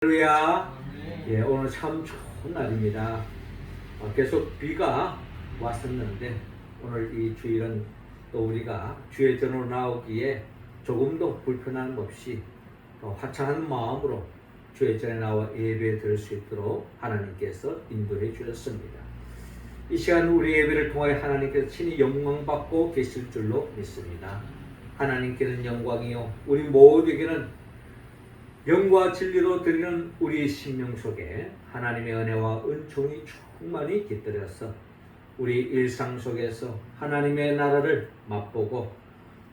할렐루야. 예, 오늘 참 좋은 날입니다. 계속 비가 왔었는데 오늘 이 주일은 또 우리가 주의 전으로 나오기에 조금도 불편함 없이 화창한 마음으로 주의 전에 나와 예배 드릴 수 있도록 하나님께서 인도해 주셨습니다. 이 시간 우리 예배를 통하여 하나님께서 친히 영광받고 계실 줄로 믿습니다. 하나님께는 영광이요 우리 모두에게는 영과 진리로 드리는 우리의 심령 속에 하나님의 은혜와 은총이 충만히 깃들여서 우리 일상 속에서 하나님의 나라를 맛보고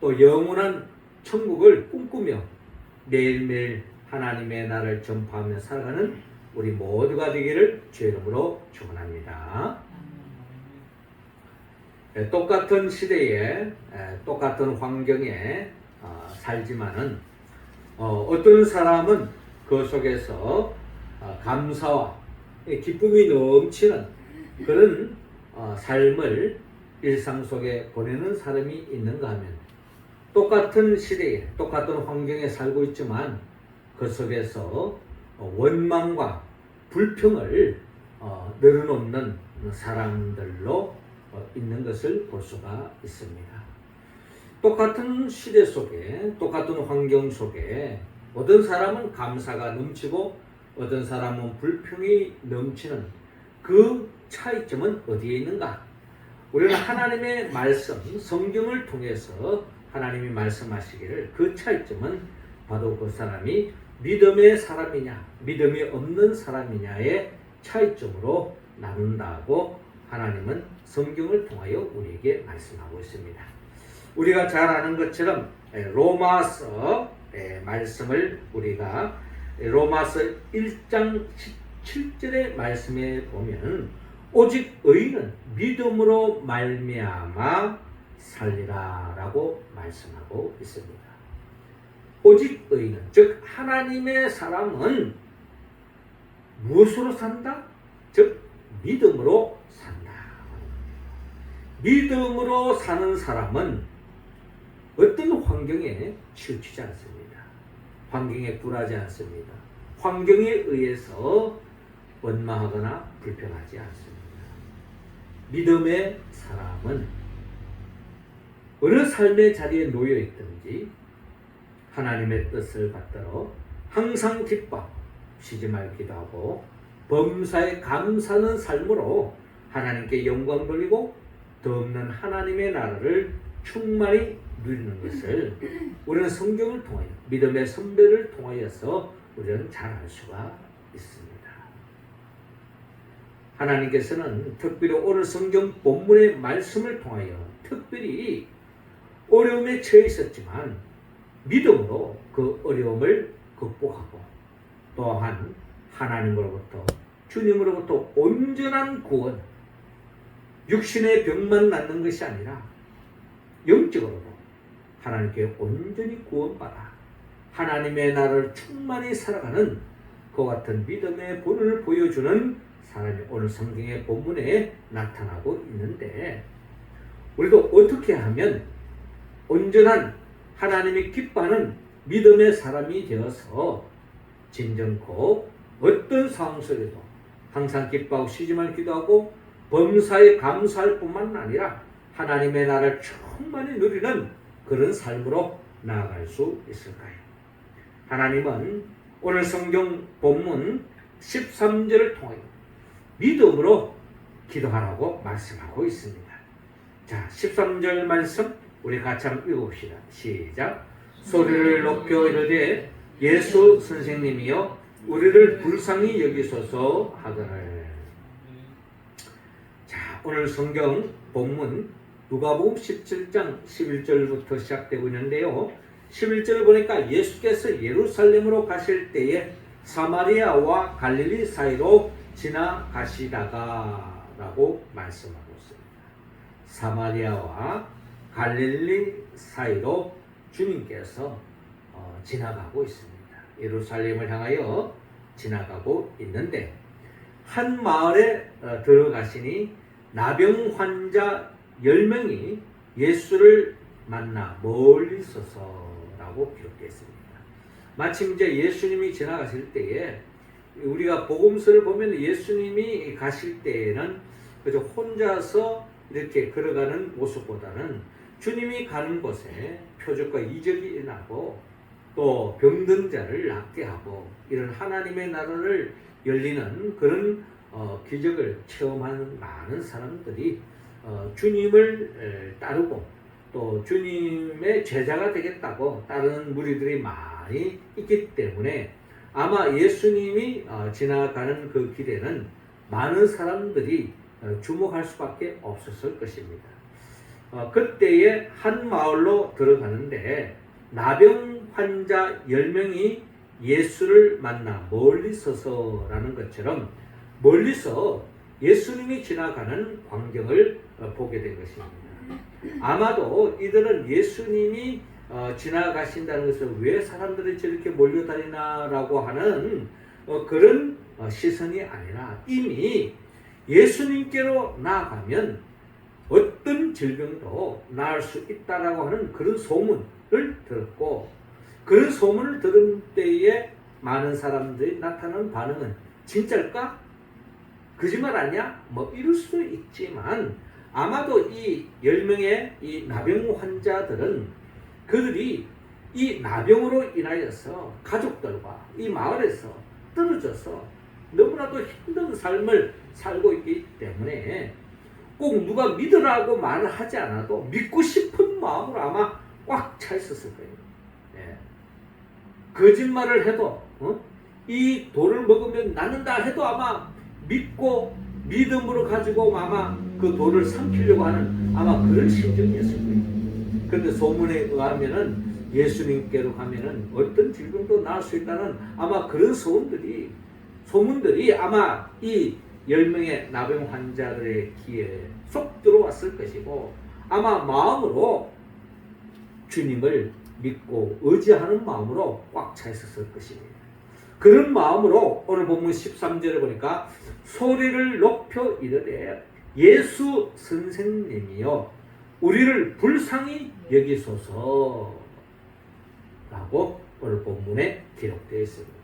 또 영원한 천국을 꿈꾸며 매일매일 하나님의 나라를 전파하며 살아가는 우리 모두가 되기를 주의 이름으로 축원합니다. 똑같은 시대에 똑같은 환경에 살지만은 어떤 사람은 그 속에서 감사와 기쁨이 넘치는 그런 삶을 일상 속에 보내는 사람이 있는가 하면 똑같은 시대에 똑같은 환경에 살고 있지만 그 속에서 원망과 불평을 늘어놓는 사람들로 있는 것을 볼 수가 있습니다. 똑같은 시대 속에 똑같은 환경 속에 어떤 사람은 감사가 넘치고 어떤 사람은 불평이 넘치는 그 차이점은 어디에 있는가? 우리는 하나님의 말씀, 성경을 통해서 하나님이 말씀하시기를 그 차이점은 바로 그 사람이 믿음의 사람이냐 믿음이 없는 사람이냐의 차이점으로 나눈다고 하나님은 성경을 통하여 우리에게 말씀하고 있습니다. 우리가 잘 아는 것처럼 로마서 말씀을 우리가 로마서 1장 17절의 말씀에 보면 오직 의인은 믿음으로 말미암아 살리라 라고 말씀하고 있습니다. 오직 의인은 즉 하나님의 사람은 무엇으로 산다? 즉 믿음으로 산다. 믿음으로 사는 사람은 어떤 환경에 치우치지 않습니다. 환경에 굴하지 않습니다. 환경에 의해서 원망하거나 불평하지 않습니다. 믿음의 사람은 어느 삶의 자리에 놓여 있든지 하나님의 뜻을 받들어 항상 기뻐 쉬지 말기도 하고 범사에 감사하는 삶으로 하나님께 영광 돌리고 더 없는 하나님의 나라를 충만히 누리는 것을 우리는 성경을 통하여 믿음의 선배를 통하여서 우리는 잘 알 수가 있습니다. 하나님께서는 특별히 오늘 성경 본문의 말씀을 통하여 특별히 어려움에 처해 있었지만 믿음으로 그 어려움을 극복하고 또한 하나님으로부터 주님으로부터 온전한 구원, 육신의 병만 낫는 것이 아니라 영적으로도 하나님께 온전히 구원받아 하나님의 나라를 충만히 살아가는 그와 같은 믿음의 본을 보여주는 사람이 오늘 성경의 본문에 나타나고 있는데 우리도 어떻게 하면 온전한 하나님이 기뻐하는 믿음의 사람이 되어서 진정코 어떤 상황 속에도 항상 기뻐하고 쉬지 말기도 하고 범사에 감사할 뿐만 아니라 하나님의 나라를 충만히 누리는 그런 삶으로 나아갈 수 있을까요? 하나님은 오늘 성경 본문 13절을 통하여 믿음으로 기도하라고 말씀하고 있습니다. 자, 13절 말씀 우리 같이 한번 읽어봅시다. 시작. 소리를 높여 이르되 예수 선생님이여 우리를 불쌍히 여기소서 하거늘. 자, 오늘 성경 본문 누가복음 17장 11절부터 시작되고 있는데요. 11절 보니까 예수께서 예루살렘으로 가실 때에 사마리아와 갈릴리 사이로 지나가시다가 라고 말씀하고 있습니다. 사마리아와 갈릴리 사이로 주님께서 지나가고 있습니다. 예루살렘을 향하여 지나가고 있는데 한 마을에 들어가시니 나병 환자 10명이 예수를 만나 멀리 서서라고 기록되어 있습니다. 마침 이제 예수님이 지나가실 때에 우리가 복음서를 보면 예수님이 가실 때에는 그저 혼자서 이렇게 걸어가는 모습보다는 주님이 가는 곳에 표적과 이적이 일어나고 또 병든 자를 낫게 하고 이런 하나님의 나라를 열리는 그런 기적을 체험하는 많은 사람들이 주님을 따르고 또 주님의 제자가 되겠다고 따르는 무리들이 많이 있기 때문에 아마 예수님이 지나가는 그 길에는 많은 사람들이 주목할 수밖에 없었을 것입니다. 그때에 한 마을로 들어가는데 나병 환자 10명이 예수를 만나 멀리 서서라는 것처럼 멀리서 예수님이 지나가는 광경을 보게 된 것입니다. 아마도 이들은 예수님이 지나가신다는 것을 왜 사람들이 저렇게 몰려다니나라고 하는 그런 시선이 아니라 이미 예수님께로 나아가면 어떤 질병도 나을 수 있다라고 하는 그런 소문을 들었고 그런 소문을 들은 때에 많은 사람들이 나타나는 반응은 진짜일까? 거짓말 아니야? 뭐 이럴 수도 있지만 아마도 이 10명의 이 나병 환자들은 그들이 이 나병으로 인하여서 가족들과 이 마을에서 떨어져서 너무나도 힘든 삶을 살고 있기 때문에 꼭 누가 믿으라고 말을 하지 않아도 믿고 싶은 마음으로 아마 꽉 차 있었을 거예요. 예. 거짓말을 해도 이 돌을 먹으면 낫는다 해도 아마 믿고 믿음으로 가지고 아마 그 돌을 삼키려고 하는 아마 그런 심정이었을 거예요. 그런데 소문에 의하면은 예수님께로 가면은 어떤 질병도 나을 수 있다는 아마 그런 소문들이 아마 이 10명의 나병 환자들의 귀에 쏙 들어왔을 것이고 아마 마음으로 주님을 믿고 의지하는 마음으로 꽉 차 있었을 것입니다. 그런 마음으로 오늘 본문 13절에 보니까 소리를 높여 이르되 예수 선생님이여 우리를 불쌍히 여기소서 라고 오늘 본문에 기록되어 있습니다.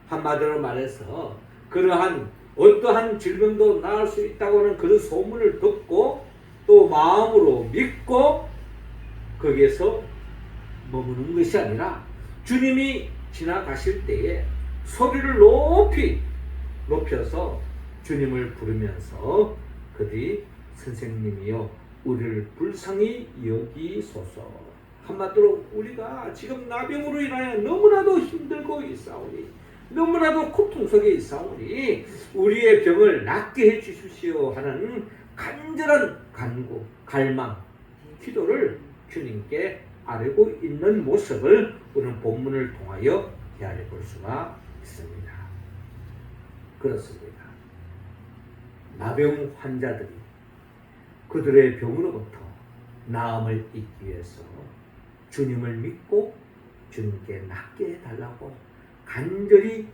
한마디로 말해서 그러한 어떠한 질병도 나을 수 있다고 하는 그런 소문을 듣고 또 마음으로 믿고 거기에서 머무는 것이 아니라 주님이 지나가실 때에 소리를 높여서 주님을 부르면서 그들이 선생님이여 우리를 불쌍히 여기소서. 한마디로 우리가 지금 나병으로 인하여 너무나도 힘들고 있사오니 너무나도 고통 속에 있사오니 우리의 병을 낫게 해주십시오 하는 간절한 간구, 갈망, 기도를 주님께 아뢰고 있는 모습을 오늘 본문을 통하여 헤아려 볼 수가 있습니다. 그렇습니다. 나병 환자들이 그들의 병으로부터 나음을 잊기 위해서 주님을 믿고 주님께 낫게 해달라고 간절히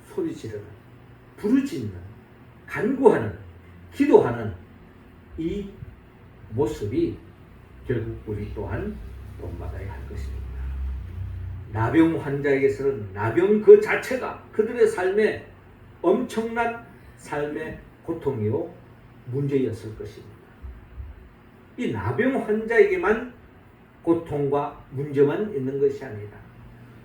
소리지르는, 부르짖는, 간구하는, 기도하는 이 모습이 결국 우리 또한 본받아야 할 것입니다. 나병 환자에게서는 나병 그 자체가 그들의 삶에 엄청난 삶의 고통이요 문제였을 것입니다. 이 나병 환자에게만 고통과 문제만 있는 것이 아니라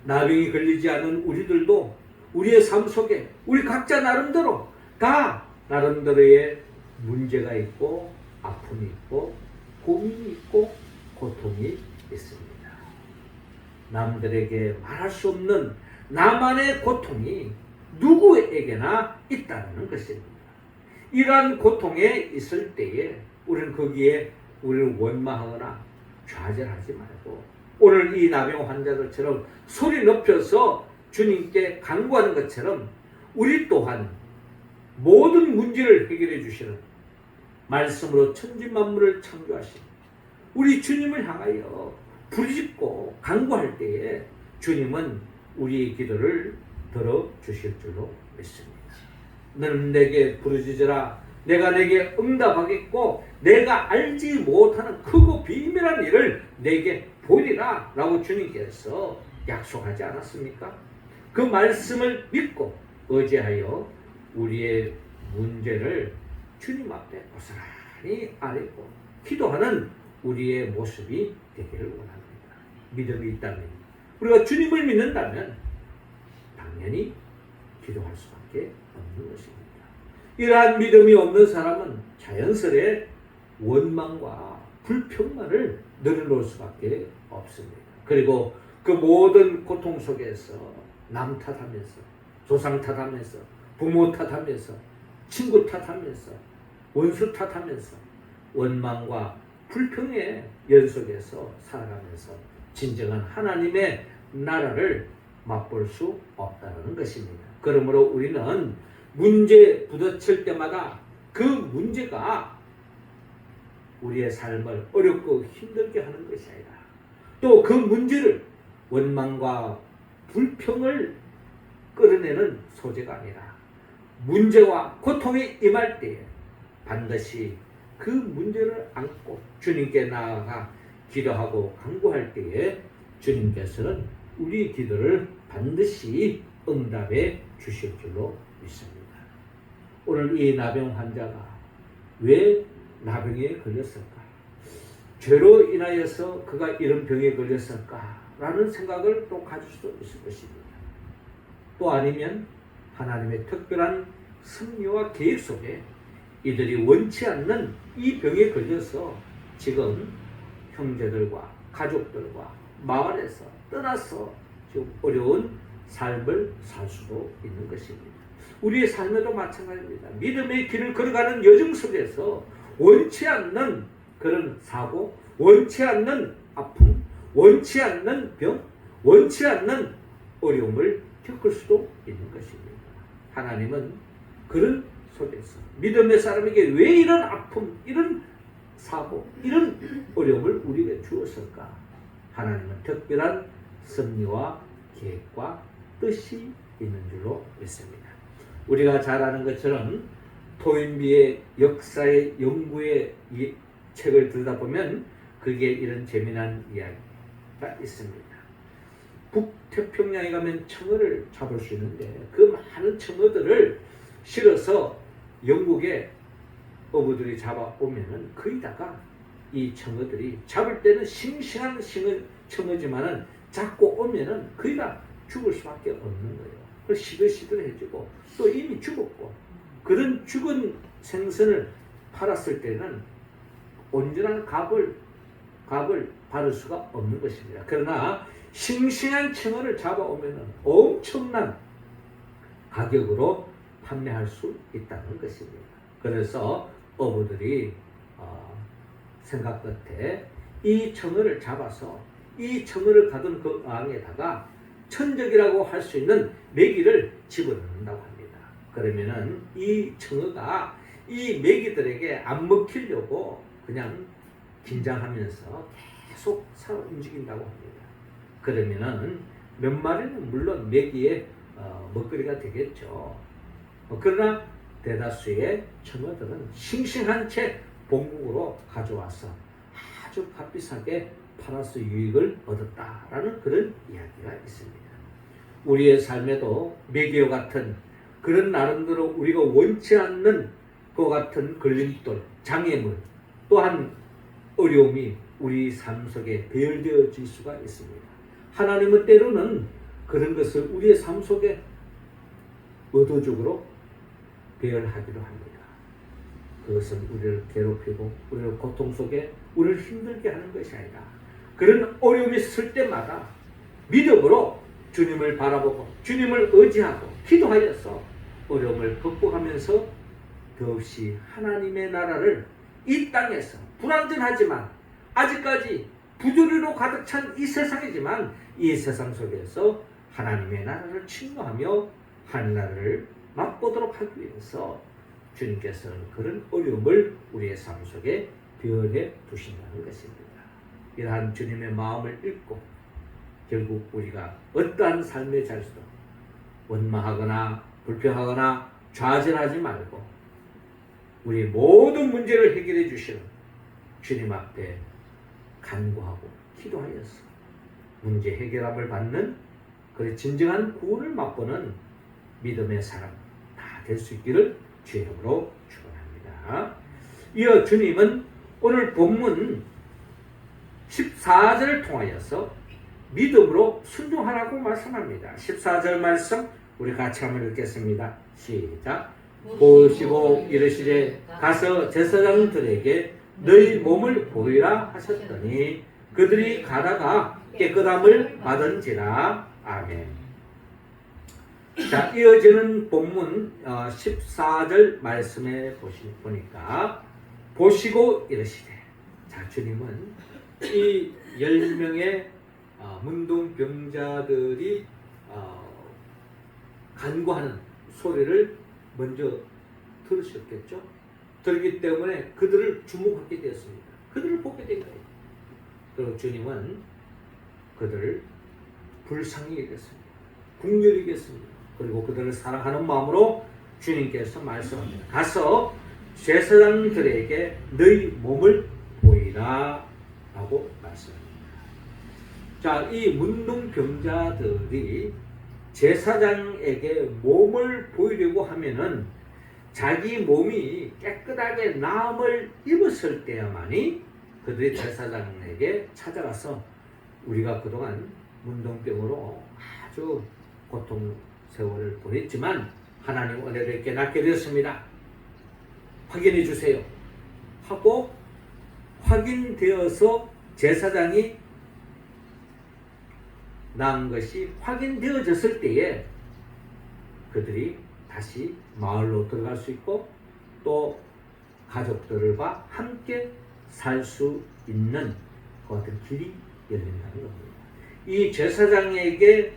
나병이 걸리지 않은 우리들도 우리의 삶 속에 우리 각자 나름대로 다 나름대로의 문제가 있고 아픔이 있고 고민이 있고 고통이 있습니다. 남들에게 말할 수 없는 나만의 고통이 누구에게나 있다는 것입니다. 이러한 고통에 있을 때에 우리는 거기에 우리를 원망하거나 좌절하지 말고 오늘 이 나병 환자들처럼 소리 높여서 주님께 간구하는 것처럼 우리 또한 모든 문제를 해결해 주시는 말씀으로 천지만물을 창조하신 우리 주님을 향하여 부르짖고 간구할 때에 주님은 우리의 기도를 들어주실 줄로 믿습니다. 너는 내게 부르짖으라 내가 내게 응답하겠고 내가 알지 못하는 크고 비밀한 일을 내게 보이리라 라고 주님께서 약속하지 않았습니까? 그 말씀을 믿고 의지하여 우리의 문제를 주님 앞에 고스란히 아뢰고 기도하는 우리의 모습이 되기를 원합니다. 믿음이 있다면, 우리가 주님을 믿는다면 당연히 기도할 수밖에 없는 것입니다. 이러한 믿음이 없는 사람은 자연스레 원망과 불평만을 늘어놓을 수밖에 없습니다. 그리고 그 모든 고통 속에서 남 탓하면서, 조상 탓하면서, 부모 탓하면서, 친구 탓하면서, 원수 탓하면서 원망과 불평의 연속에서 살아가면서 진정한 하나님의 나라를 맛볼 수 없다는 것입니다. 그러므로 우리는 문제 부딪힐 때마다 그 문제가 우리의 삶을 어렵고 힘들게 하는 것이 아니라 또 그 문제를 원망과 불평을 끌어내는 소재가 아니라 문제와 고통이 임할 때에 반드시 그 문제를 안고 주님께 나아가 기도하고 간구할 때에 주님께서는 우리 기도를 반드시 응답해 주실 줄로 믿습니다. 오늘 이 나병 환자가 왜 나병에 걸렸을까? 죄로 인하여서 그가 이런 병에 걸렸을까라는 생각을 또 가질 수도 있을 것입니다. 또 아니면 하나님의 특별한 섭리와 계획 속에 이들이 원치 않는 이 병에 걸려서 지금 형제들과 가족들과 마을에서 떠나서 지금 어려운 삶을 살 수도 있는 것입니다. 우리의 삶에도 마찬가지입니다. 믿음의 길을 걸어가는 여정 속에서 원치 않는 그런 사고, 원치 않는 아픔, 원치 않는 병, 원치 않는 어려움을 겪을 수도 있는 것입니다. 하나님은 그런 속에서 믿음의 사람에게 왜 이런 아픔, 이런 사고, 이런 어려움을 우리에게 주었을까? 하나님은 특별한 섭리와 계획과 뜻이 있는 줄로 믿습니다. 우리가 잘 아는 것처럼 토인비의 역사의 연구의 이 책을 들여다보면 그게 이런 재미난 이야기가 있습니다. 북태평양에 가면 청어를 잡을 수 있는데 그 많은 청어들을 실어서 영국의 어부들이 잡아오면은 거기다가 이 청어들이 잡을 때는 싱싱한 청어지만은 잡고 오면은 거기가 죽을 수밖에 없는 거예요. 그 시들시들해지고 또 이미 죽었고 그런 죽은 생선을 팔았을 때는 온전한 값을 받을 수가 없는 것입니다. 그러나 싱싱한 청어를 잡아오면은 엄청난 가격으로 판매할 수 있다는 것입니다. 그래서 어부들이 생각 끝에 이 청어를 잡아서 이 청어를 가둔 그 어항에다가 천적이라고 할 수 있는 메기를 집어넣는다고 합니다. 그러면은 이 청어가 이 메기들에게 안 먹히려고 그냥 긴장하면서 계속 살아 움직인다고 합니다. 그러면은 몇 마리는 물론 메기의 먹거리가 되겠죠. 그러나 대다수의 청어들은 싱싱한 채 본국으로 가져와서 아주 값비싸게 팔아서 유익을 얻었다라는 그런 이야기가 있습니다. 우리의 삶에도 매기와 같은 그런 나름대로 우리가 원치 않는 그 같은 걸림돌, 장애물, 또한 어려움이 우리 삶 속에 배열되어질 수가 있습니다. 하나님은 때로는 그런 것을 우리의 삶 속에 의도적으로 배열하기로 합니다. 그것은 우리를 괴롭히고 우리를 고통 속에 우리를 힘들게 하는 것이 아니라 그런 어려움이 있을 때마다 믿음으로 주님을 바라보고 주님을 의지하고 기도하여서 어려움을 극복하면서 더없이 하나님의 나라를 이 땅에서 불완전하지만 아직까지 부조리로 가득 찬 이 세상이지만 이 세상 속에서 하나님의 나라를 침노하며 하늘나라를 맛보도록 하기 위해서 주님께서는 그런 어려움을 우리의 삶 속에 배열해 두신다는 것입니다. 이러한 주님의 마음을 읽고 결국 우리가 어떠한 삶의 자리도 원망하거나 불평하거나 좌절하지 말고 우리 모든 문제를 해결해 주시는 주님 앞에 간구하고 기도하여서 문제 해결함을 받는 그 진정한 구원을 맛보는 믿음의 사람 다 될 수 있기를 주의 이름으로 축원합니다. 이어 주님은 오늘 본문 14절을 통하여서 믿음으로 순종하라고 말씀합니다. 14절 말씀 우리 같이 한번 읽겠습니다. 시작. 보시고 이르시되 가서 제사장들에게 너희 몸을 보이라 하셨더니 그들이 가다가 깨끗함을 받은지라. 아멘. 자, 이어지는 본문 14절 말씀에 보니까 보시고 이르시되, 자, 주님은 이 10명의 문둥병자들이 간구하는 소리를 먼저 들으셨겠죠. 들기 때문에 그들을 주목하게 되었습니다. 그들을 보게 된 거예요. 그리고 주님은 그들을 불쌍히 여겼습니다. 긍휼히 여겼습니다. 그리고 그들을 사랑하는 마음으로 주님께서 말씀합니다. 가서 제사장들에게 너희 몸을 보이라 라고 말씀합니다. 자, 이 문둥병자들이 제사장에게 몸을 보이려고 하면은 자기 몸이 깨끗하게 나음을 입었을 때야만이 그들이 제사장에게 찾아가서 우리가 그동안 문둥병으로 아주 고통 세월을 보냈지만 하나님 은혜를 깨닫게 되었습니다. 확인해 주세요 하고 확인되어서 제사장이 나은 것이 확인되어졌을 때에 그들이 다시 마을로 들어갈 수 있고 또 가족들과 함께 살 수 있는 그 같은 길이 열린다는 겁니다. 이 제사장에게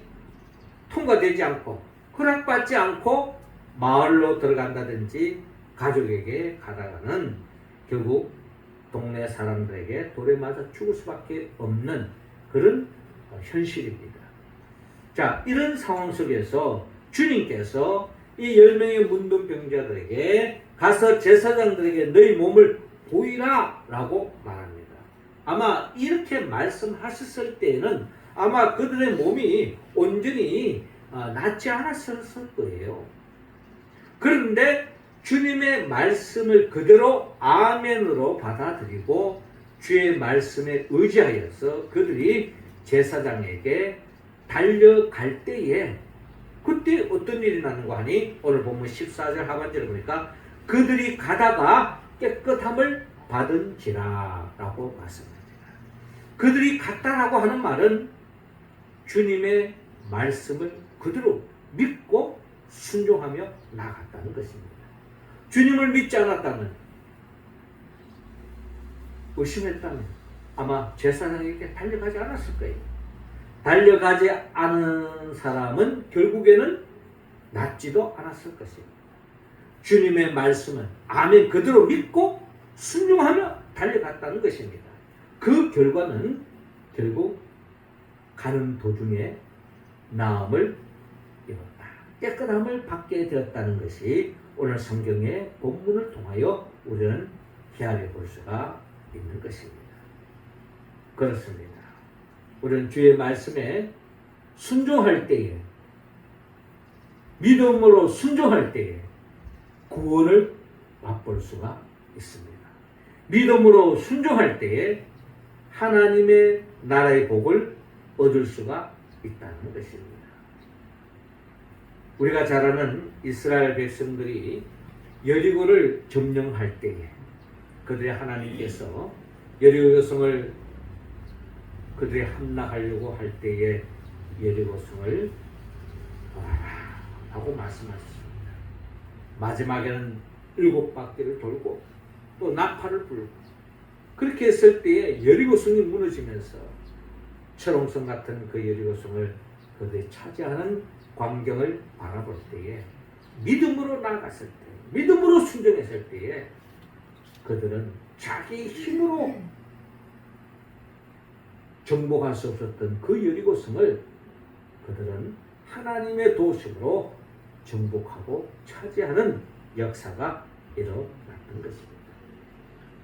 통과되지 않고 허락받지 않고 마을로 들어간다든지 가족에게 가다가는 결국 동네 사람들에게 돌에 맞아 죽을 수밖에 없는 그런 현실입니다. 자, 이런 상황 속에서 주님께서 이 10명의 문둥병자들에게 가서 제사장들에게 너희 몸을 보이라 라고 말합니다. 아마 이렇게 말씀하셨을 때에는 아마 그들의 몸이 온전히 낫지 않았을 거예요. 그런데 주님의 말씀을 그대로 아멘으로 받아들이고 주의 말씀에 의지하여서 그들이 제사장에게 달려갈 때에 그때 어떤 일이 나는가 하니 오늘 본문 14절 하반절을 보니까 그들이 가다가 깨끗함을 받은지라 라고 말씀합니다. 그들이 갔다라고 하는 말은 주님의 말씀을 그대로 믿고 순종하며 나아갔다는 것입니다. 주님을 믿지 않았다면, 의심했다면 아마 제사장에게 달려가지 않았을 거예요. 달려가지 않은 사람은 결국에는 낫지도 않았을 것입니다. 주님의 말씀은 아멘 그대로 믿고 순종하며 달려갔다는 것입니다. 그 결과는 결국 가는 도중에 나음을 입었다. 깨끗함을 받게 되었다는 것이 오늘 성경의 본문을 통하여 우리는 헤아려 볼 수가 있는 것입니다. 그렇습니다. 우리는 주의 말씀에 순종할 때에, 믿음으로 순종할 때에 구원을 맛볼 수가 있습니다. 믿음으로 순종할 때에 하나님의 나라의 복을 얻을 수가 있다는 것입니다. 우리가 잘 아는 이스라엘 백성들이 여리고를 점령할 때에 그들의 하나님께서 여리고 성을 그들이 함락하려고 할 때에 여리고 성을 돌아라 하고 말씀하셨습니다. 마지막에는 7바퀴를 돌고 또 나팔을 불고 그렇게 했을 때에 여리고 성이 무너지면서 철옹성 같은 그 여리고 성을 그들이 차지하는 광경을 바라볼 때에 믿음으로 나아갔을 때, 믿음으로 순종했을 때에 그들은 자기 힘으로 정복할 수 없었던 그 여리고 성을 그들은 하나님의 도우심으로 정복하고 차지하는 역사가 일어났던 것입니다.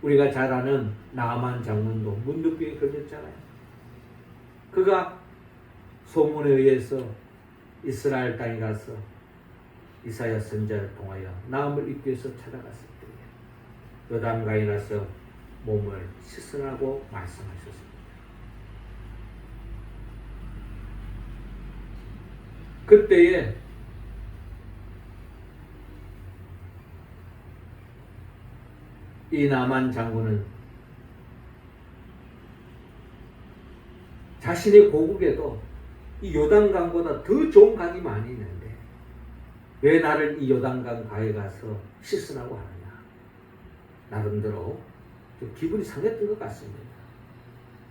우리가 잘 아는 나아만 장군도 문둥병에 걸렸잖아요. 그가 소문에 의해서 이스라엘 땅에 가서 이사야 선지자를 통하여 나음을 입기 위해서 찾아갔을 때에 요단강에 가서 몸을 씻으라고 말씀하셨습니다. 그때에 이 나만 장군은 자신의 고국에도 이 요단강보다 더 좋은 강이 많이 있는데 왜 나를 이 요단강 가에 가서 씻으라고 하느냐. 나름대로 좀 기분이 상했던 것 같습니다.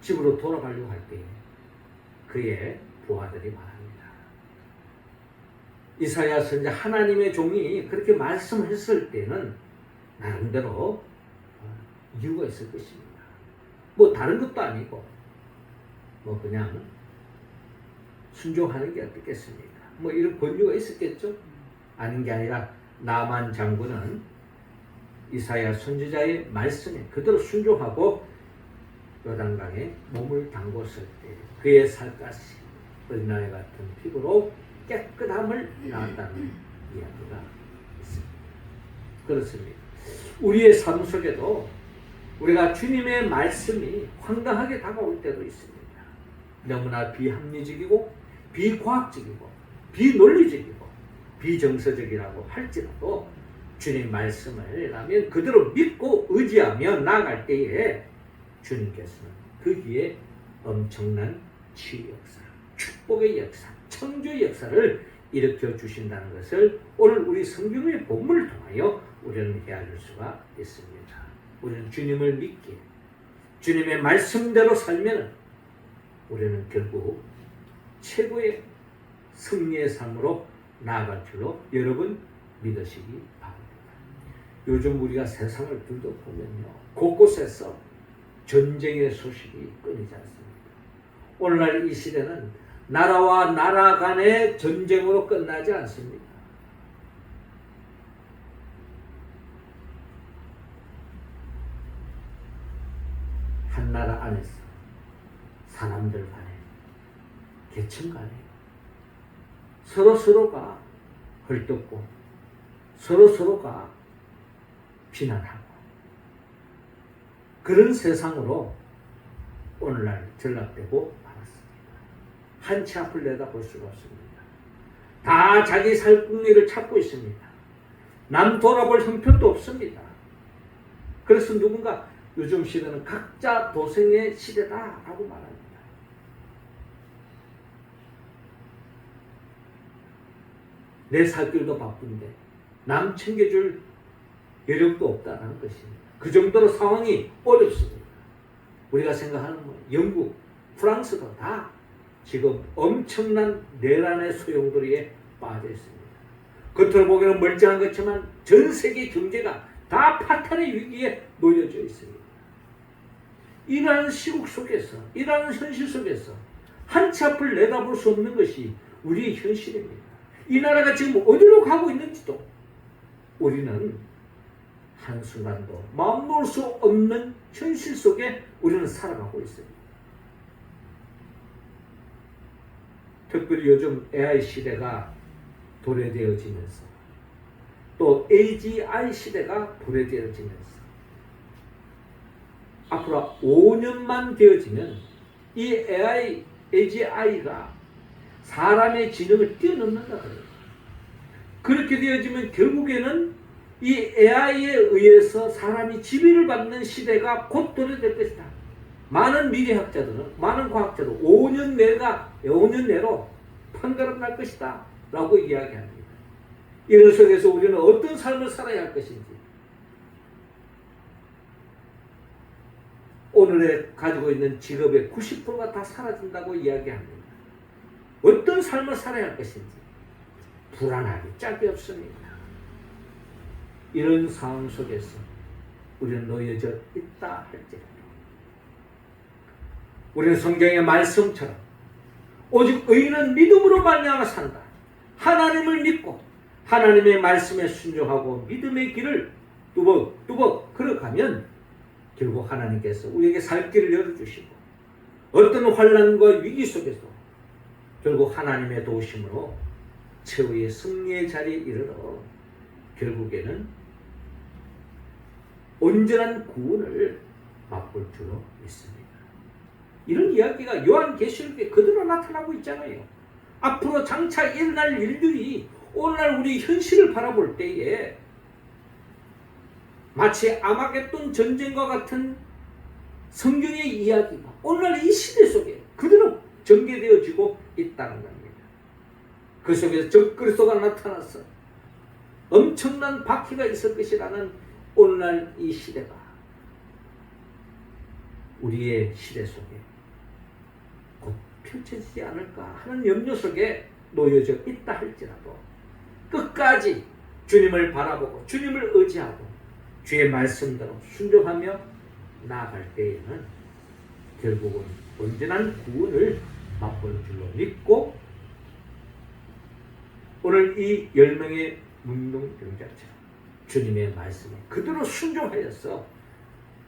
집으로 돌아가려고 할 때에 그의 부하들이 말합니다. 이사야 선지자 하나님의 종이 그렇게 말씀했을 때는 나름대로 이유가 있을 것입니다. 뭐 다른 것도 아니고 뭐 그냥 순종하는 게 어떻겠습니까? 뭐 이런 권유가 있었겠죠? 아닌 게 아니라 나만 장군은 이사야 선지자의 말씀에 그대로 순종하고 요단강에 몸을 담궜을 때 그의 살갗이 어린아이 같은 피부로 깨끗함을 낳았다는 이야기가 있습니다. 그렇습니다. 우리의 삶 속에도 우리가 주님의 말씀이 황당하게 다가올 때도 있습니다. 너무나 비합리적이고 비과학적이고 비논리적이고 비정서적이라고 할지라도 주님 말씀을 하면 그대로 믿고 의지하며 나아갈 때에 주님께서는 거기에 엄청난 치유 역사, 축복의 역사, 창조의 역사를 일으켜 주신다는 것을 오늘 우리 성경의 본문을 통하여 우리는 헤아릴 수가 있습니다. 우리는 주님을 믿기에 주님의 말씀대로 살면 우리는 결국 최고의 승리의 삶으로 나아갈 줄로 여러분 믿으시기 바랍니다. 요즘 우리가 세상을 둘러보면요, 곳곳에서 전쟁의 소식이 끊이지 않습니다. 오늘날 이 시대는 나라와 나라 간의 전쟁으로 끝나지 않습니다. 한 나라 안에서 사람들 간에 계층 간에 서로서로가 헐뜯고 서로서로가 비난하고 그런 세상으로 오늘날 전락되고 말았습니다. 한치 앞을 내다볼 수가 없습니다. 다 자기 살궁리를 찾고 있습니다. 남 돌아볼 형편도 없습니다. 그래서 누군가 요즘 시대는 각자 도생의 시대다라고 말합니다. 내 살 길도 바쁜데 남 챙겨줄 여력도 없다는 것입니다. 그 정도로 상황이 어렵습니다. 우리가 생각하는 영국, 프랑스도 다 지금 엄청난 내란의 소용돌이에 빠져 있습니다. 겉으로 보기에는 멀쩡한 것지만 전 세계 경제가 다 파탄의 위기에 놓여져 있습니다. 이러한 시국 속에서, 이러한 현실 속에서 한치 앞을 내다볼 수 없는 것이 우리의 현실입니다. 이 나라가 지금 어디로 가고 있는지도 우리는 한순간도 마음 놓을 수 없는 현실 속에 우리는 살아가고 있습니다. 특별히 요즘 AI 시대가 도래되어지면서 또 AGI 시대가 도래되어지면서 앞으로 5년만 되어지면 이 AI, AGI가 사람의 지능을 뛰어넘는다 그래요. 그렇게 되어지면 결국에는 이 AI에 의해서 사람이 지배를 받는 시대가 곧 도래될 것이다. 많은 미래학자들은, 많은 과학자들은 5년 내로 판가름 날 것이다 라고 이야기합니다. 이런 속에서 우리는 어떤 삶을 살아야 할 것인지, 오늘에 가지고 있는 직업의 90%가 다 사라진다고 이야기합니다. 어떤 삶을 살아야 할 것인지 불안하기 짝이 없습니다. 이런 상황 속에서 우리는 놓여져 있다 할지라도 우리는 성경의 말씀처럼 오직 의인은 믿음으로 말미암아 산다. 하나님을 믿고 하나님의 말씀에 순종하고 믿음의 길을 뚜벅뚜벅 걸어가면 결국 하나님께서 우리에게 살 길을 열어주시고 어떤 환난과 위기 속에서 결국 하나님의 도우심으로 최후의 승리의 자리에 이르러 결국에는 온전한 구원을 맛볼 줄로 믿습니다. 이런 이야기가 요한계시록에 그대로 나타나고 있잖아요. 앞으로 장차 일어날 일들이 오늘날 우리 현실을 바라볼 때에 마치 아마겟돈 전쟁과 같은 성경의 이야기가 오늘날 이 시대 속에 그대로 전개되어지고 있다는 겁니다. 그 속에서 적그리스도가 나타나서 엄청난 박해가 있을 것이라는 오늘날 이 시대가 우리의 시대 속에 곧 펼쳐지지 않을까 하는 염려 속에 놓여져 있다 할지라도 끝까지 주님을 바라보고 주님을 의지하고 주의 말씀대로 순종하며 나아갈 때에는 결국은 온전한 구원을 맛볼 줄로 믿고 오늘 이 10명의 문둥병자처럼 주님의 말씀에 그대로 순종하여서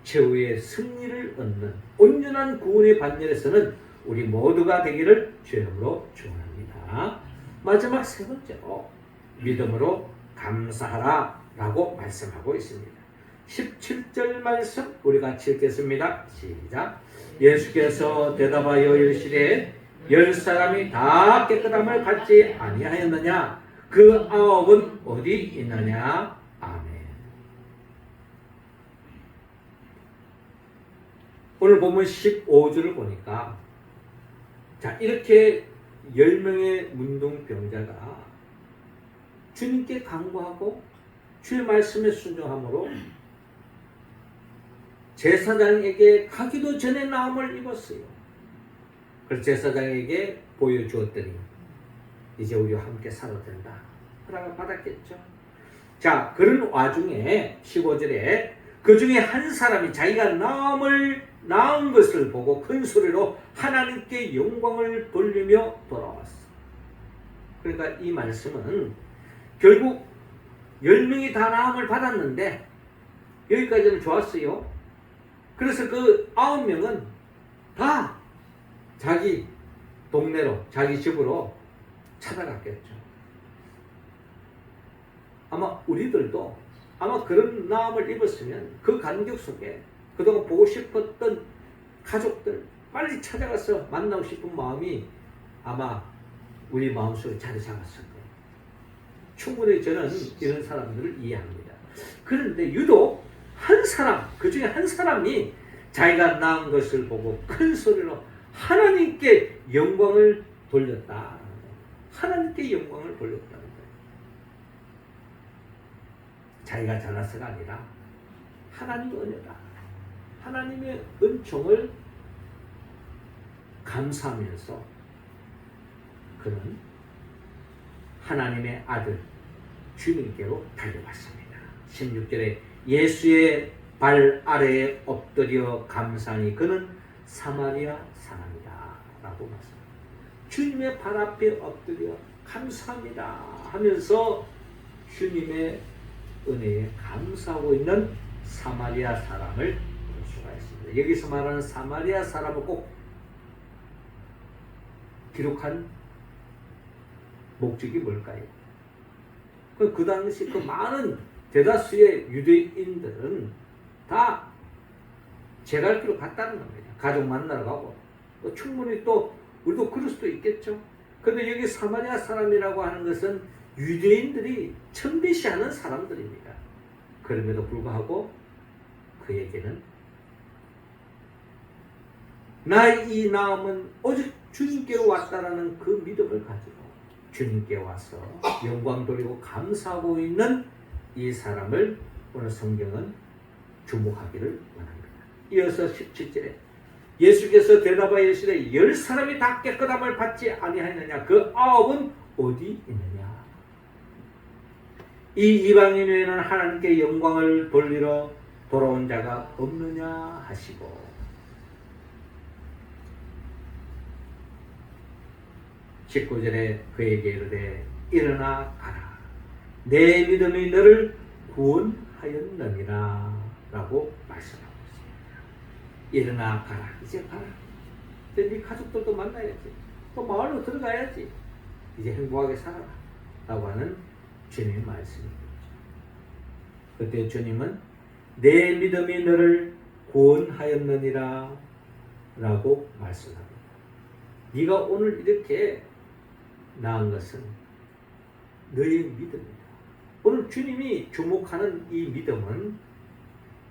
최후의 승리를 얻는 온전한 구원의 반열에서는 우리 모두가 되기를 주의 이름으로 축원합니다. 마지막 세 번째로 믿음으로 감사하라 라고 말씀하고 있습니다. 17절 말씀 우리 같이 읽겠습니다. 시작. 예수께서 대답하여 이르시되 10사람이 다 깨끗함을 받지 아니하였느냐? 그 9은 어디 있느냐? 아멘. 오늘 보면 15절을 보니까 자 이렇게 10명의 문둥병자가 주님께 간구하고 주의 말씀에 순종함으로 제사장에게 가기도 전에 나음을 입었어요. 그래서 제사장에게 보여주었더니 이제 우리와 함께 살아도 된다. 허락을 받았겠죠. 자 그런 와중에 15절에 그 중에 한 사람이 자기가 나은 것을 보고 큰 소리로 하나님께 영광을 돌리며 돌아왔어. 그러니까 이 말씀은 결국 10명이 다 나음을 받았는데 여기까지는 좋았어요. 그래서 그 9명은 다 자기 동네로 자기 집으로 찾아갔겠죠. 아마 우리들도 아마 그런 나음을 입었으면 그 간격 속에 그동안 보고 싶었던 가족들 빨리 찾아가서 만나고 싶은 마음이 아마 우리 마음속에 자리 잡았을 거예요. 충분히 저는 이런 사람들을 이해합니다. 그런데 유독 한 사람, 그 중에 한 사람이 자기가 낳은 것을 보고 큰 소리로 하나님께 영광을 돌렸다. 하나님께 영광을 돌렸다는 거예요. 자기가 잘나서가 아니라 하나님의 은혜다. 하나님의 은총을 감사하면서 그는 하나님의 아들 주님께로 달려갔습니다. 16절에 예수의 발 아래에 엎드려 감사하니 그는 사마리아 사람이다 라고 말씀합니다. 주님의 발 앞에 엎드려 감사합니다 하면서 주님의 은혜에 감사하고 있는 사마리아 사람을 볼 수가 있습니다. 여기서 말하는 사마리아 사람을 꼭 기록한 목적이 뭘까요? 그 당시 그 많은 대다수의 유대인들은 다 제갈 길로 갔다는 겁니다. 가족 만나러 가고 또 충분히 또 우리도 그럴 수도 있겠죠. 그런데 여기 사마리아 사람이라고 하는 것은 유대인들이 천대시하는 사람들입니다. 그럼에도 불구하고 그에게는 나의 이 나음은 오직 주님께로 왔다라는 그 믿음을 가지고 주님께 와서 영광 돌리고 감사하고 있는 이 사람을 오늘 성경은 주목하기를 원합니다. 이어서 17절에 예수께서 대답하여 이르시되 10사람이 다 깨끗함을 받지 아니하였느냐? 그 9은 어디 있느냐? 이 이방인 외에는 하나님께 영광을 돌리러 돌아온 자가 없느냐 하시고 19절에 그에게 이르되 일어나 가라. 내 믿음이 너를 구원하였느니라 라고 말씀하고 있습니다. 일어나 가라. 이제 가라. 이제 네 가족들도 만나야지. 또 마을로 들어가야지. 이제 행복하게 살아라. 라고 하는 주님의 말씀입니다. 그때 주님은 내 믿음이 너를 구원하였느니라 라고 말씀합니다. 네가 오늘 이렇게 나은 것은 너의 믿음이다. 오늘 주님이 주목하는 이 믿음은,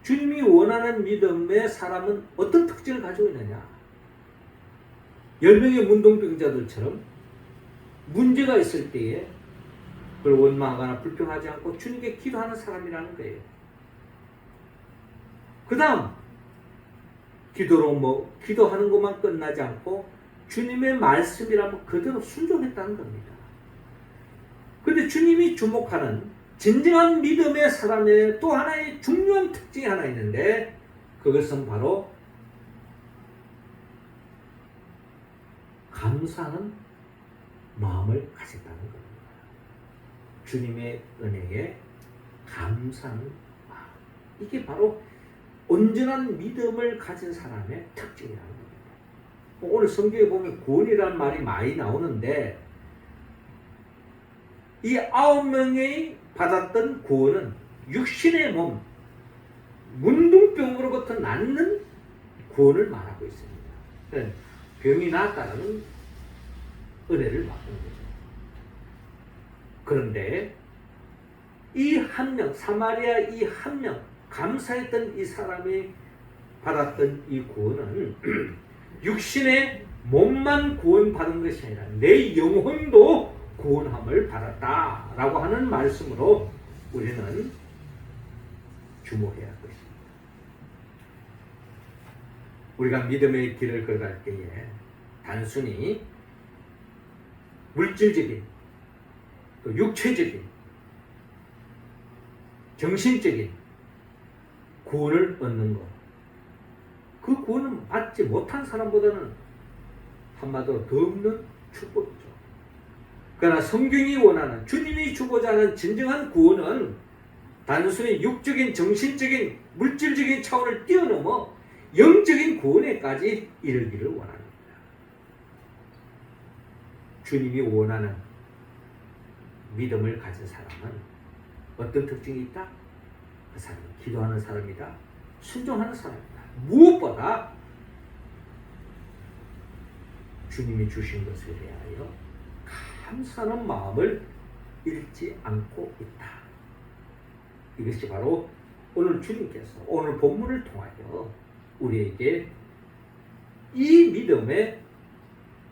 주님이 원하는 믿음의 사람은 어떤 특징을 가지고 있느냐? 10명의 문둥병자들처럼 문제가 있을 때에 그걸 원망하거나 불평하지 않고 주님께 기도하는 사람이라는 거예요. 그 다음 기도하는 것만 끝나지 않고 주님의 말씀이라면 그대로 순종했다는 겁니다. 그런데 주님이 주목하는 진정한 믿음의 사람의 또 하나의 중요한 특징이 하나 있는데, 그것은 바로 감사하는 마음을 가졌다는 겁니다. 주님의 은혜에 감사하는 마음. 이게 바로 온전한 믿음을 가진 사람의 특징이라는 겁니다. 오늘 성경에 보면 구원이라는 말이 많이 나오는데, 이 9명이 받았던 구원은 육신의 몸, 문둥병으로부터 낫는 구원을 말하고 있습니다. 병이 낫다는 은혜를 받는 거죠. 그런데 이 한 명, 사마리아 이 한 명, 감사했던 이 사람이 받았던 이 구원은 육신의 몸만 구원받은 것이 아니라 내 영혼도 구원함을 받았다라고 하는 말씀으로 우리는 주목해야 할 것입니다. 우리가 믿음의 길을 걸어갈 때에 단순히 물질적인, 또 육체적인, 정신적인 구원을 얻는 것, 그 구원을 받지 못한 사람보다는 한마디로 더 없는 축복이죠. 그러나 성경이 원하는, 주님이 주고자 하는 진정한 구원은 단순히 육적인, 정신적인, 물질적인 차원을 뛰어넘어 영적인 구원에까지 이르기를 원합니다. 주님이 원하는 믿음을 가진 사람은 어떤 특징이 있다? 그 사람은 기도하는 사람이다. 순종하는 사람이다. 무엇보다 주님이 주신 것에 대하여 감사하는 마음을 잃지 않고 있다. 이것이 바로 오늘 주님께서 오늘 본문을 통하여 우리에게 이 믿음의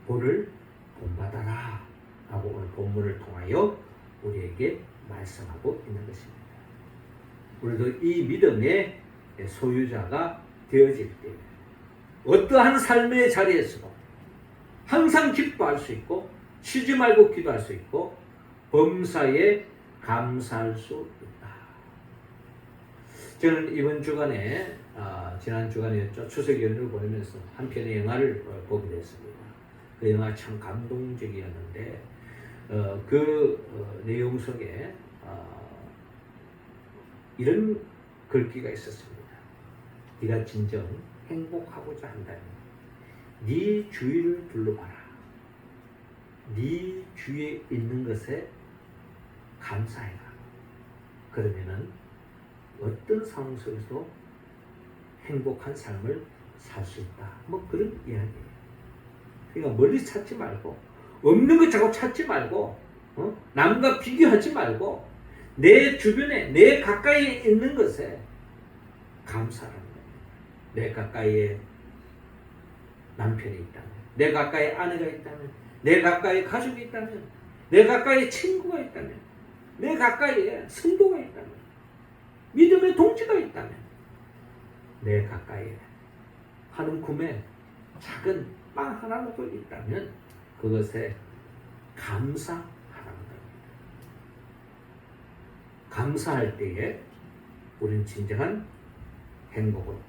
본을 본받아라 라고 오늘 본문을 통하여 우리에게 말씀하고 있는 것입니다. 우리도 이 믿음의 소유자가 되어질 때 어떠한 삶의 자리에서도 항상 기뻐할 수 있고 쉬지 말고 기도할 수 있고 범사에 감사할 수 있다. 저는 이번 주간에 지난 주간이었죠. 추석 연휴를 보내면서 한 편의 영화를 보게 됐습니다. 그 영화 참 감동적이었는데 그 내용 속에 이런 글귀가 있었습니다. 네가 진정 행복하고자 한다면 네 주위를 둘러봐라. 네 주위에 있는 것에 감사해라. 그러면은 어떤 상황 속에서도 행복한 삶을 살 수 있다. 뭐 그런 이야기예요. 그러니까 멀리 찾지 말고, 없는 거 자꾸 찾지 말고, 남과 비교하지 말고 내 주변에, 내 가까이에 있는 것에 감사하는 거예요. 내 가까이에 남편이 있다면, 내 가까이에 아내가 있다면, 내 가까이에 가족이 있다면, 내 가까이에 친구가 있다면, 내 가까이에 성도가 있다면, 믿음의 동지가 있다면, 내 가까이에 한 움큼의 작은 빵 하나라도 있다면 그것에 감사하라는 겁니다. 감사할 때에 우리는 진정한 행복으로,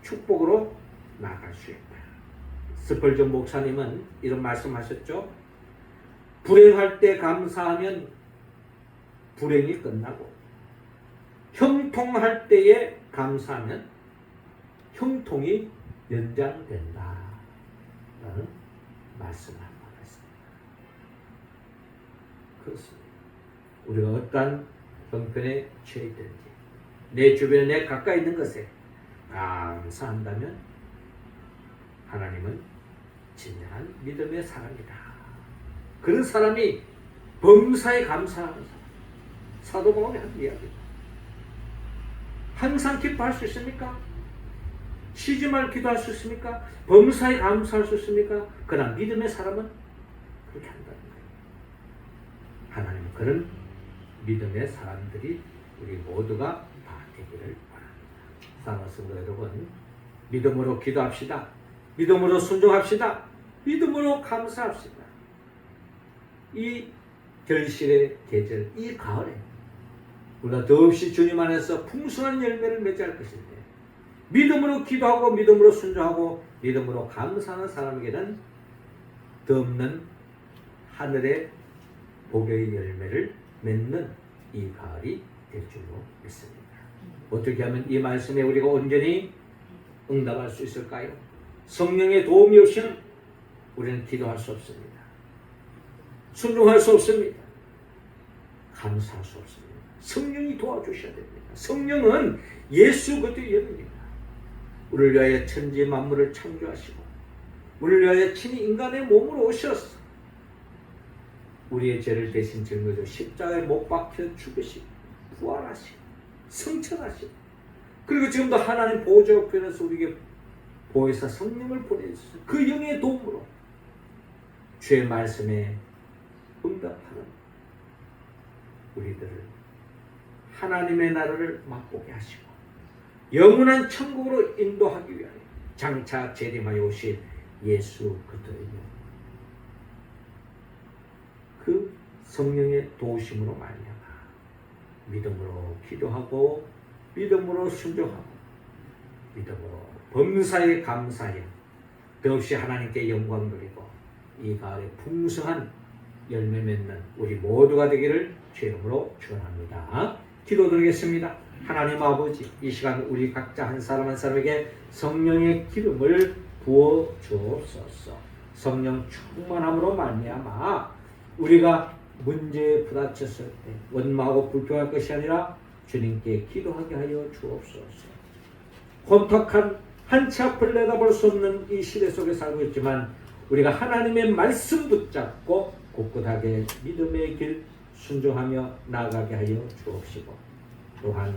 축복으로 나아갈 수 있다. 스펄전 목사님은 이런 말씀하셨죠. 불행할 때 감사하면 불행이 끝나고, 형통할 때에 감사하면 형통이 연장된다 라는 말씀을 하고 있습니다. 그렇습니다. 우리가 어떠한 형편에 처해 있든지 내 주변에 내 가까이 있는 것에 감사한다면 하나님은 진정한 믿음의 사람이다. 그런 사람이 범사에 감사하는 사람. 사도 바울이 한 이야기입니다. 항상 기뻐할 수 있습니까? 쉬지 말고 기도할 수 있습니까? 범사에 감사할 수 있습니까? 그러나 믿음의 사람은 그렇게 한다는 거예요. 하나님은 그런 믿음의 사람들이 우리 모두가 다 되기를 바랍니다. 사랑하는 성도 여러분, 믿음으로 기도합시다. 믿음으로 순종합시다. 믿음으로 감사합시다. 이 결실의 계절, 이 가을에 우리가 더없이 주님 안에서 풍성한 열매를 맺을 것인데 믿음으로 기도하고 믿음으로 순종하고 믿음으로 감사하는 사람에게는 더없는 하늘의 복의 열매를 맺는 이 가을이 될 줄로 믿습니다. 어떻게 하면 이 말씀에 우리가 온전히 응답할 수 있을까요? 성령의 도움이 없이는 우리는 기도할 수 없습니다. 순종할 수 없습니다. 감사할 수 없습니다. 성령이 도와주셔야 됩니다. 성령은 예수 그리스도의 영입니다. 우리를 위하여 천지 만물을 창조하시고 우리를 위하여 친히 인간의 몸으로 오셔서 우리의 죄를 대신 짊어져 십자가에 못 박혀 죽으시고 부활하시고 성천하시고 그리고 지금도 하나님 보호자 우편에서 우리에게 보혜사 성령을 보내주셔서 그 영의 도움으로 주의 말씀에 응답하는 우리들을 하나님의 나라를 맛보게 하시고 영원한 천국으로 인도하기 위하여 장차 재림하여 오실 예수 그리스도의 그 성령의 도우심으로 말미암아 믿음으로 기도하고 믿음으로 순종하고 믿음으로 범사에 감사하여 더없이 하나님께 영광 돌리고 이 가을에 풍성한 열매 맺는 우리 모두가 되기를 주의 이름으로 축원합니다. 기도드리겠습니다. 하나님 아버지, 이 시간 우리 각자 한 사람 한 사람에게 성령의 기름을 부어 주옵소서. 성령 충만함으로 말미암아 우리가 문제에 부딪혔을 때 원망하고 불평할 것이 아니라 주님께 기도하게 하여 주옵소서. 혼탁한 한치 앞을 내다볼 수 없는 이 시대 속에 살고 있지만 우리가 하나님의 말씀 붙잡고 굳굳하게 믿음의 길 순종하며 나아가게 하여 주옵시고 또한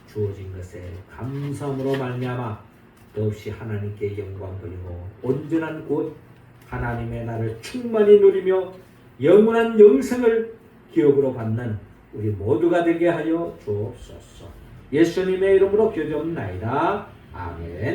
주어진 것에 감사함으로 말미암아 더없이 하나님께 영광 돌리고 온전한 곳 하나님의 나를 충만히 누리며 영원한 영생을 기업으로 받는 우리 모두가 되게 하여 주옵소서. 예수님의 이름으로 기도하옵나이다. 아멘.